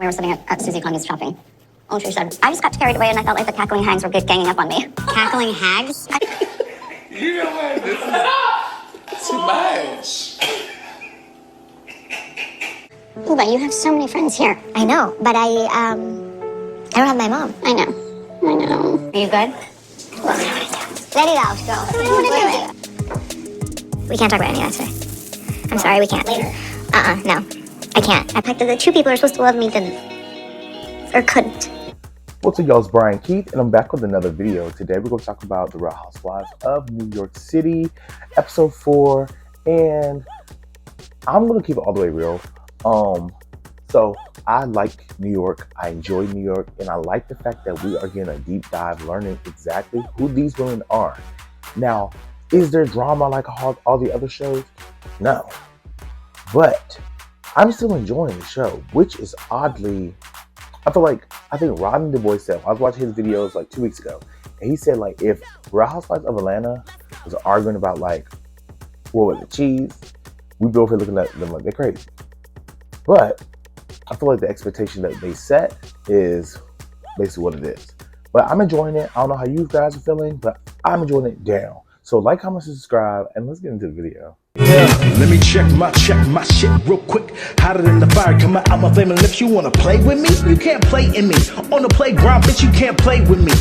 We were sitting at Susie Connie's shopping. Oh, she said, I just got carried away and I felt like the cackling hags were ganging up on me. Cackling hags? You know what? This is too much. Uba, you have so many friends here. I know, but I don't have my mom. I know. Are you good? Let it out, girl. I don't want to do it. We can't talk about any of that today. I'm sorry, we can't. Later. No. I can't. I picked the two people who are supposed to love me didn't. Or couldn't. What's up, y'all? It's Brian Keith, and I'm back with another video. Today, we're going to talk about the Real Housewives of New York City, episode 4, and I'm going to keep it all the way real. So I like New York, I enjoy New York, and I like the fact that we are getting a deep dive learning exactly who these women are. Now, is there drama like all the other shows? No. But I'm still enjoying the show, which is oddly, I think Rodney Du Bois said, I was watching his videos like 2 weeks ago, and he said like if Real Housewives of Atlanta was arguing about like, what was it, cheese, we'd be over here looking at them like they're crazy. But I feel like the expectation that they set is basically what it is. But I'm enjoying it. I don't know how you guys are feeling, but I'm enjoying it down. So like, comment, subscribe, and let's get into the video. Yeah, let me check my shit real quick. Hotter than the fire coming out my flaming lips. You wanna play with me? You can't play in me. On the playground, bitch, you can't play with me.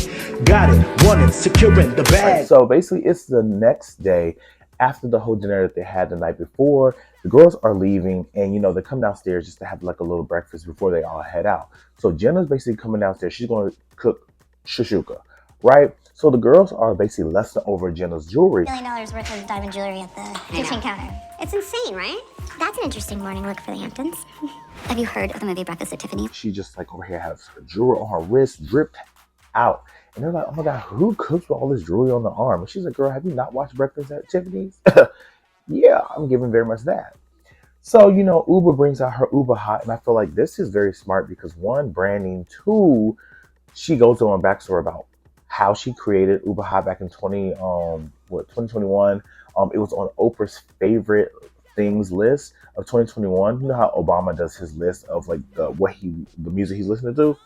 Got it, won it, securing the bag. Right, so basically, it's the next day after the whole dinner that they had the night before. The girls are leaving, and they come downstairs just to have like a little breakfast before they all head out. So Jenna's basically coming downstairs. She's going to cook shashuka, right? So the girls are basically lusting over Jenna's jewelry. $1 million worth of diamond jewelry at the kitchen counter. It's insane, right? That's an interesting morning look for the Hamptons. Have you heard of the movie Breakfast at Tiffany's? She just like over here has her jewelry on her wrist dripped out. And they're like, oh my God, who cooks with all this jewelry on the arm? And she's like, girl, have you not watched Breakfast at Tiffany's? Yeah, I'm giving very much that. So, Uber brings out her Uber Hot, and I feel like this is very smart because one, branding, two, she goes on a backstory about how she created Uber Hot back in 2021. It was on Oprah's favorite things list of 2021. You know how Obama does his list of like the music he's listening to?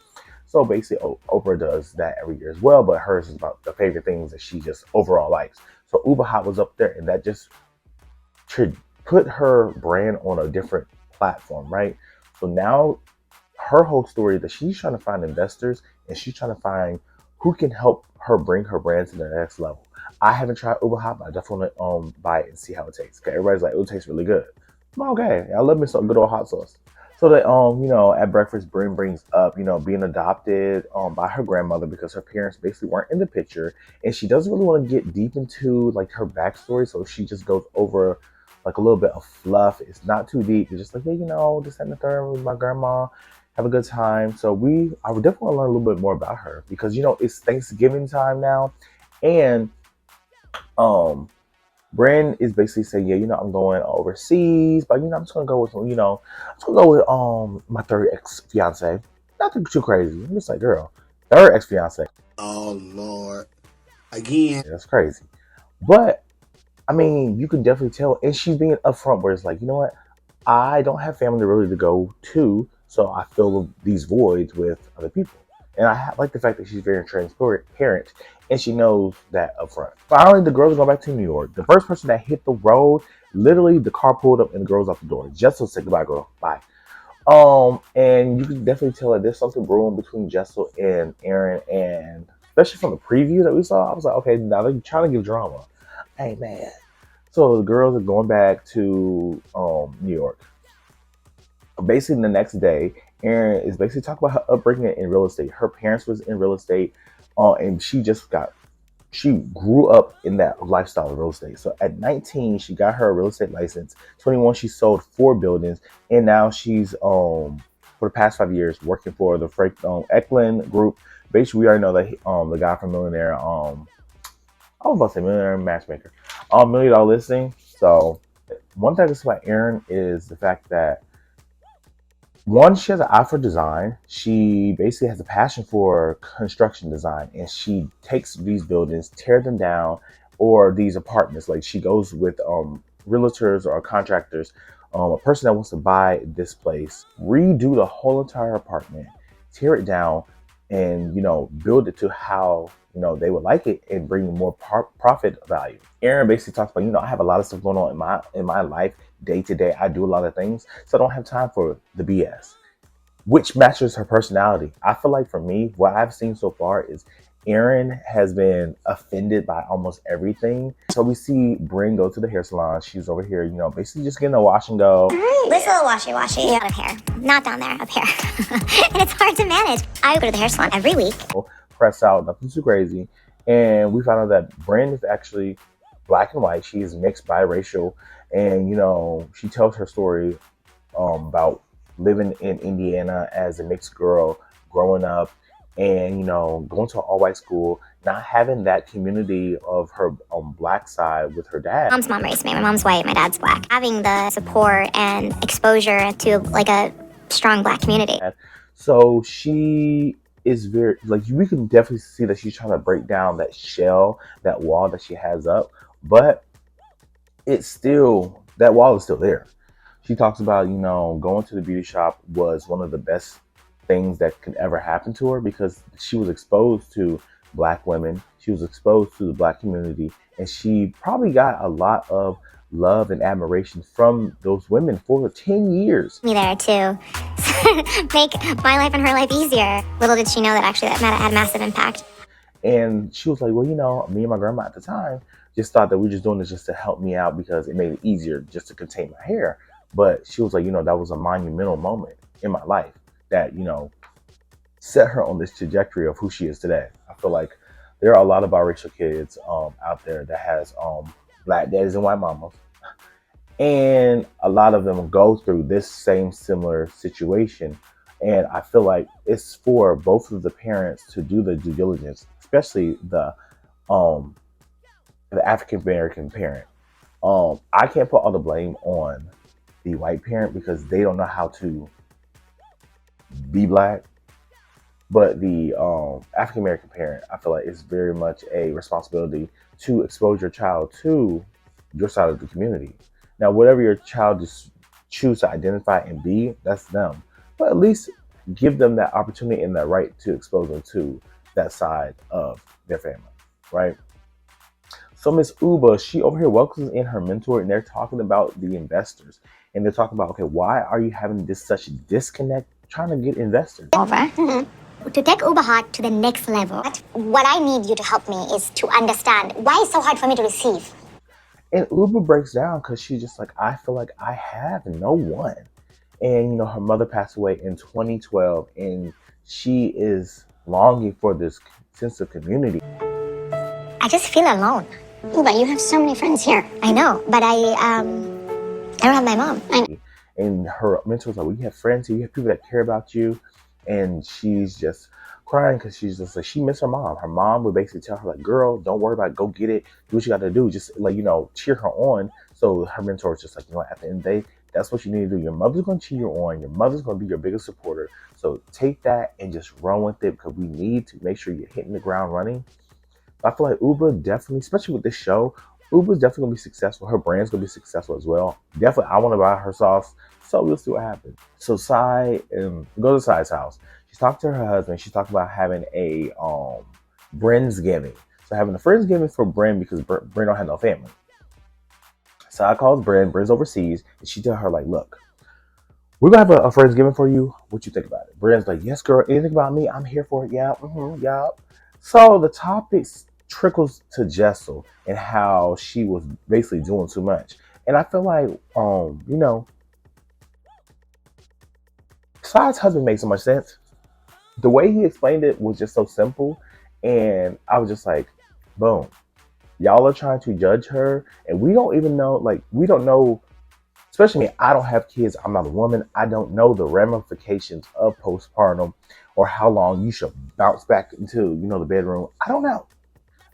So basically, Oprah does that every year as well, but hers is about the favorite things that she just overall likes. So Uber Hot was up there, and that just put her brand on a different platform, right? So now her whole story is that she's trying to find investors, and she's trying to find who can help her bring her brand to the next level. I haven't tried Uber Hot, but I definitely want to buy it and see how it tastes. Okay, everybody's like, it tastes really good. I'm okay. I love me some good old hot sauce. So that at breakfast, Bryn brings up being adopted by her grandmother because her parents basically weren't in the picture, and she doesn't really want to get deep into like her backstory, so she just goes over like a little bit of fluff. It's not too deep. It's just like, yeah, this and the third with my grandma. Have a good time. So I would definitely learn a little bit more about her because it's Thanksgiving time now, and Bryn is basically saying, yeah, I'm going overseas, but I'm just gonna go with my third ex-fiance. Nothing too crazy. I'm just like, girl, third ex-fiance. Oh Lord, again. Yeah, that's crazy. But I mean, you can definitely tell, and she's being upfront where it's like, you know what, I don't have family really to go to. So I fill these voids with other people. And I like the fact that she's very transparent and she knows that up front. Finally, the girls are going back to New York. The first person that hit the road, literally the car pulled up and the girls out the door. Jessel said, goodbye, girl. Bye. And you can definitely tell that there's something brewing between Jessel and Aaron. And especially from the preview that we saw, I was like, okay, now they're trying to give drama. Hey, man. So the girls are going back to New York. Basically, the next day, Erin is basically talking about her upbringing in real estate. Her parents was in real estate, and she grew up in that lifestyle of real estate. So at 19, she got her real estate license. 21, she sold 4 buildings, and now she's for the past 5 years working for the Frank Eklund Group. Basically, we already know that the guy from Millionaire, I was about to say Millionaire Matchmaker, $1 Million Listing. So one thing about Erin is the fact that, one, she has an eye for design. She basically has a passion for construction design, and she takes these buildings, tear them down, or these apartments. Like she goes with realtors or contractors a person that wants to buy this place, redo the whole entire apartment, tear it down, and build it to how they would like it and bring more profit value. Erin basically talks about, I have a lot of stuff going on in my life day to day. I do a lot of things, so I don't have time for the BS, which matches her personality. I feel like for me, what I've seen so far is Erin has been offended by almost everything. So we see Brynn go to the hair salon. She's over here, basically just getting a wash and go. This little washy out of hair. Not down there, up here. And it's hard to manage. I go to the hair salon every week. Press out, nothing too crazy. And we found out that Brynn is actually black and white. She is mixed biracial. And, she tells her story about living in Indiana as a mixed girl, growing up, and going to an all-white school, not having that community of her black side with her dad. Mom's mom raised me. My mom's white, my dad's black. Having the support and exposure to like a strong black community. So she is very, we can definitely see that she's trying to break down that shell, that wall that she has up, but that wall is still there. She talks about, going to the beauty shop was one of the best things that could ever happen to her because she was exposed to black women. She was exposed to the black community, and she probably got a lot of love and admiration from those women for 10 years. Me there to make my life and her life easier. Little did she know that actually that had a massive impact. And she was like, well, me and my grandma at the time just thought that we were just doing this just to help me out because it made it easier just to contain my hair. But she was like, that was a monumental moment in my life that, set her on this trajectory of who she is today. I feel like there are a lot of biracial kids out there that has black daddies and white mamas. And a lot of them go through this same similar situation. And I feel like it's for both of the parents to do the due diligence, especially the African American parent. I can't put all the blame on the white parent because they don't know how to be black. But the African American parent, I feel like it's very much a responsibility to expose your child to your side of the community. Now, whatever your child just choose to identify and be, that's them. But at least give them that opportunity and that right to expose them to that side of their family, right? So Miss Uba, she over here welcomes in her mentor, and they're talking about the investors. And they're talking about, okay, why are you having such a disconnect trying to get investors? To take Uber Heart to the next level, what I need you to help me is to understand why it's so hard for me to receive. And Uber breaks down because she's just like, I feel like I have no one. And, her mother passed away in 2012, and she is longing for this sense of community. I just feel alone. But you have so many friends here. I know, but I don't have my mom. And her mentor's like, well, you have friends here, you have people that care about you. And she's just crying because she's just like, she missed her mom. Her mom would basically tell her, like, girl, don't worry about it. Go get it. Do what you got to do. Just, cheer her on. So her mentor is just like, at the end of the day, that's what you need to do. Your mother's going to cheer you on. Your mother's going to be your biggest supporter. So take that and just run with it because we need to make sure you're hitting the ground running. I feel like Uber definitely, especially with this show, Uber's definitely going to be successful. Her brand's going to be successful as well. Definitely, I want to buy her sauce. So we'll see what happens. So Sai, go to Sai's house. She's talking to her husband. She's talking about having a Friendsgiving. So having a Friendsgiving for Brynn because Brynn don't have no family. Sai calls Brynn. Brynn's overseas. And she tells her, like, look, we're going to have a Friendsgiving for you. What you think about it? Brynn's like, yes, girl. Anything about me? I'm here for it. Yeah. Yeah. So the topic trickles to Jessel and how she was basically doing too much. And I feel like, Sai's husband makes so much sense. The way he explained it was just so simple. And I was just like, boom. Y'all are trying to judge her. And we don't even know, we don't know, especially me, I don't have kids. I'm not a woman. I don't know the ramifications of postpartum or how long you should bounce back into, the bedroom. I don't know.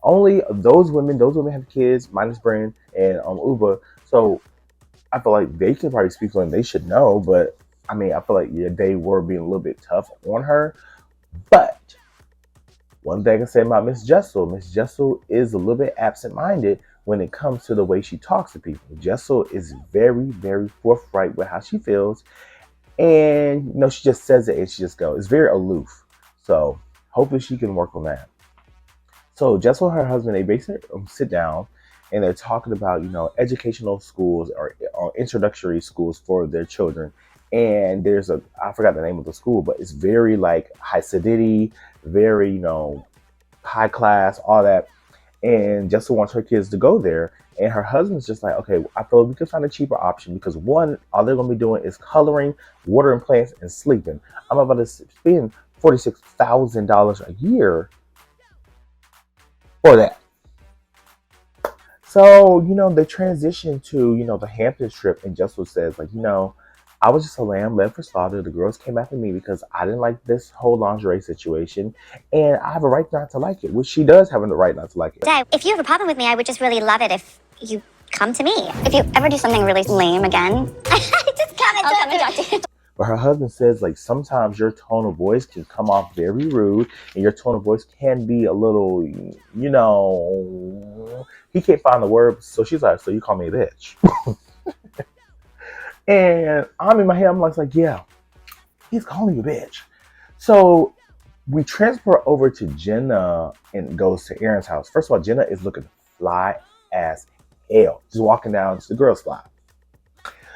Only those women have kids, minus Brynn and Uba. So I feel like they can probably speak on, they should know, but I feel like they were being a little bit tough on her. But one thing I can say about Miss Jessel is a little bit absent-minded when it comes to the way she talks to people. Jessel is very, very forthright with how she feels. And, you know, she just says it and she just goes. It's very aloof. So hopefully she can work on that. So Jessel and her husband, they basically sit down and they're talking about, you know, educational schools or introductory schools for their children. And there's I forgot the name of the school, but it's very like high acidity, very, you know, high class, all that. And Jessel wants her kids to go there. And her husband's just like, okay, I feel we can find a cheaper option because one, all they're going to be doing is coloring, watering plants, and sleeping. I'm about to spend $46,000 a year for that. So, you know, they transition to, you know, the Hamptons trip. And Jessel says, like, you know, I was just a lamb led for slaughter. The girls came after me because I didn't like this whole lingerie situation. And I have a right not to like it, which she does have a right not to like it. Dad, if you have a problem with me, I would just really love it if you come to me. If you ever do something really lame again, just come and talk to you. But her husband says, like, sometimes your tone of voice can come off very rude and your tone of voice can be a little, you know, he can't find the word. So she's like, so you call me a bitch. And I'm in my head, I'm like, yeah, he's calling you a bitch. So we transfer over to Jenna and goes to Aaron's house. First of all, Jenna is looking fly as hell. Just walking down, the girl's fly.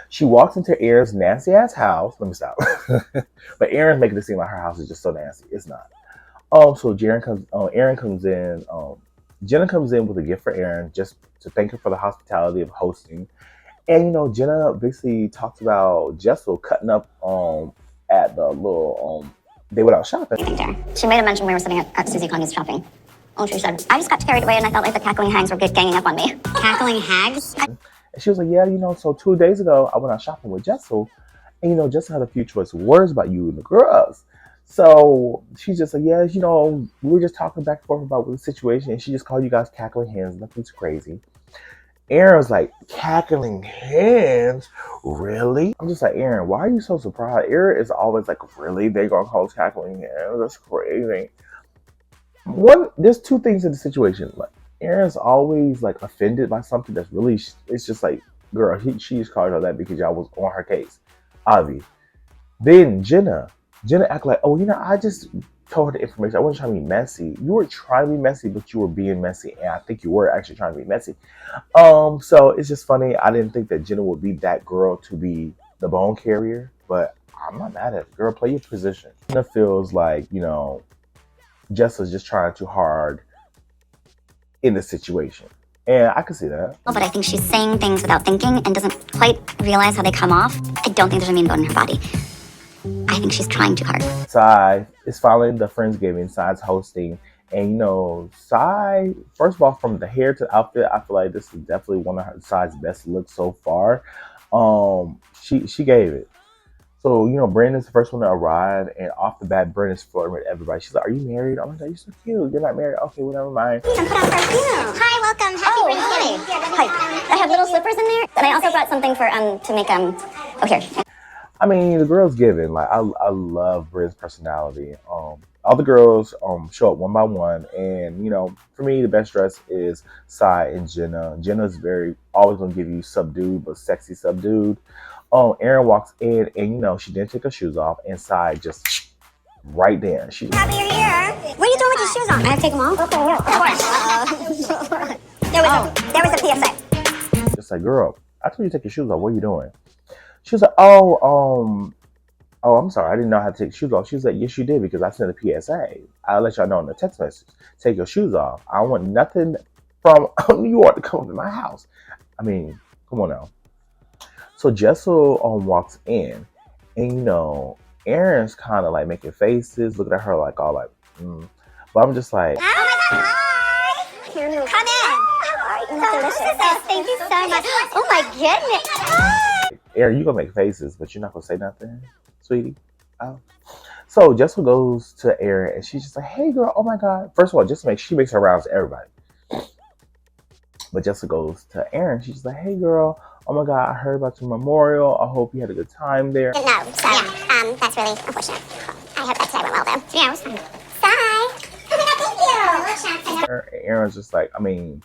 She walks into Aaron's nasty ass house. Let me stop. But Aaron's making it seem like her house is just so nasty. It's not. So Aaron comes in. Jenna comes in with a gift for Aaron just to thank her for the hospitality of hosting. And, you know, Jenna basically talks about Jessel cutting up at the little they went out shopping. She made a mention we were sitting at Susie Connie's shopping. Oh, she said, I just got carried away and I felt like the cackling hags were ganging up on me. Cackling hags? And she was like, yeah, you know, so 2 days ago I went out shopping with Jessel. And, you know, Jessel had a few choice words about you and the girls. So she's just like, yeah, you know, we were just talking back and forth about the situation. And she just called you guys cackling hens. Nothing's crazy. Aaron was like, cackling hens? Really? I'm just like, Aaron, why are you so surprised? Aaron is always like, really? They gonna call us cackling hens? That's crazy. There's two things in the situation. Like, Aaron's always like offended by something that's really, it's just like, girl, she just called her that because y'all was on her case. Avi. Then Jenna act like, oh, you know, I just told her the information. I wasn't trying to be messy. You were trying to be messy, but you were being messy. And I think you were actually trying to be messy. So it's just funny. I didn't think that Jenna would be that girl to be the bone carrier, but I'm not mad at it. Girl, play your position. Jenna feels like, you know, Jessica's just trying too hard in the situation. And I can see that. But I think she's saying things without thinking and doesn't quite realize how they come off. I don't think there's a mean bone in her body. I think she's trying too hard. Sai is following the Friendsgiving. Sai's hosting. And, you know, Sai, first of all, from the hair to the outfit, I feel like this is definitely one of Sai's best looks so far. She gave it. So, you know, Brandon's the first one to arrive. And off the bat, Brandon's flirting with everybody. She's like, are you married? Oh my God, you're so cute. You're not married? Okay, well, never mind. Hi, welcome. Happy Friendsgiving. Hi. I have little slippers in there. And I also brought something for, to make, oh, here. I mean, the girls giving. Like, I love Brandon's personality. All the girls show up one by one, and you know, for me, the best dress is Sai and Jenna. Jenna's always gonna give you subdued but sexy subdued. Aaron walks in, and you know, she didn't take her shoes off, and Sai just right there. She's Happy you're here. Where are you doing with your shoes on? I have to take them off? Okay, of course. There was a PSA. Just like, girl, I told you to take your shoes off. What are you doing? She was like, oh, I'm sorry. I didn't know how to take shoes off. She was like, yes, you did, because I sent a PSA. I'll let y'all know in the text message. Take your shoes off. I don't want nothing from New York to come to my house. I mean, come on now. So Jessel walks in, and you know, Aaron's kind of like making faces, looking at her like all like, But I'm just like, Oh my God, hi! Come in. How are you? Delicious. Thank you so much. Oh my goodness. Hi! Aaron, you gonna make faces, but you're not gonna say nothing, sweetie. Oh. So Jessel goes to Aaron, and she's just like, hey girl, oh my God. First of all, she makes her rounds to everybody. But Jessel goes to Aaron, she's just like, hey girl, oh my God, I heard about your memorial. I hope you had a good time there. No, so yeah, that's really unfortunate. I hope that today went well though. Yeah, it was fun. Bye. Oh my God, thank you. Aaron's just like, I mean,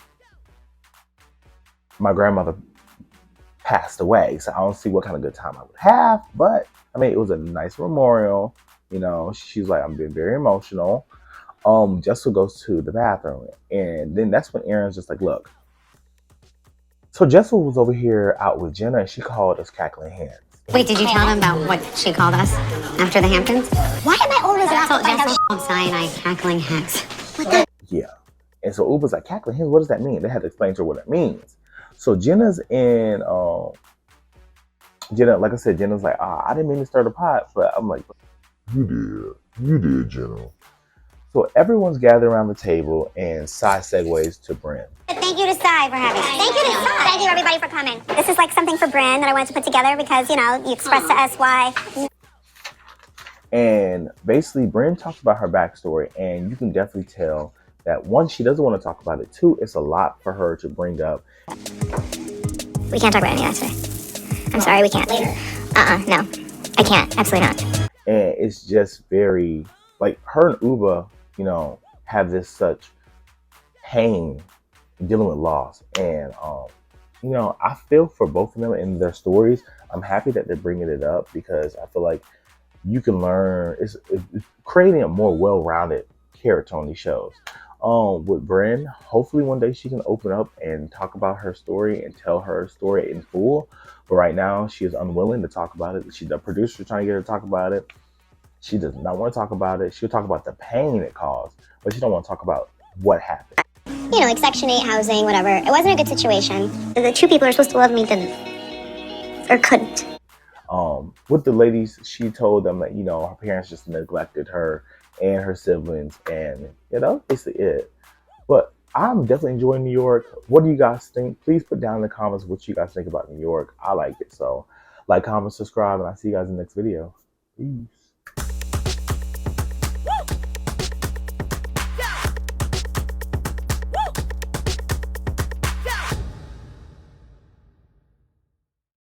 my grandmother passed away, so I don't see what kind of good time I would have. But I mean, it was a nice memorial. You know, she's like, I'm being very emotional. Jessica goes to the bathroom, and then that's when Aaron's just like, look. So Jessica was over here out with Jenna, and she called us cackling hens. Wait, did you tell them about what she called us after the Hamptons? Why am I always last to find out? Jessica cyanide cackling hens. Yeah. And so Uber's like, cackling hens, what does that mean? They had to explain to her what it means. So Jenna's in, Jenna, like I said, Jenna's like, I didn't mean to stir the pot, but I'm like, you did, Jenna. So everyone's gathered around the table, and Sai segues to Bryn. Thank you to Sai for having us. Thank you to Sai. Thank you everybody for coming. This is like something for Bryn that I wanted to put together because, you know, you expressed to us why. And basically, Bryn talks about her backstory, and you can definitely tell that one, she doesn't want to talk about it. Two, it's a lot for her to bring up. We can't talk about any of that today. I'm sorry, we can't. Later. No. I can't. Absolutely not. And it's just very, like, her and Uba, you know, have this such pain dealing with loss. And, you know, I feel for both of them in their stories. I'm happy that they're bringing it up because I feel like you can learn, it's creating a more well-rounded character on these shows. With Bryn, hopefully one day she can open up and talk about her story and tell her story in full. But right now she is unwilling to talk about it. The producer's trying to get her to talk about it. She does not want to talk about it. She'll talk about the pain it caused, but she don't want to talk about what happened. You know, like Section 8 housing, whatever. It wasn't a good situation. The two people who are supposed to love me didn't. Or couldn't. With the ladies, she told them that, you know, her parents just neglected her and her siblings, and you know, basically it. But I'm definitely enjoying New York. What do you guys think? Please put down in the comments what you guys think about New York. I like it. So like, comment, subscribe, and I'll see you guys in the next video. Peace.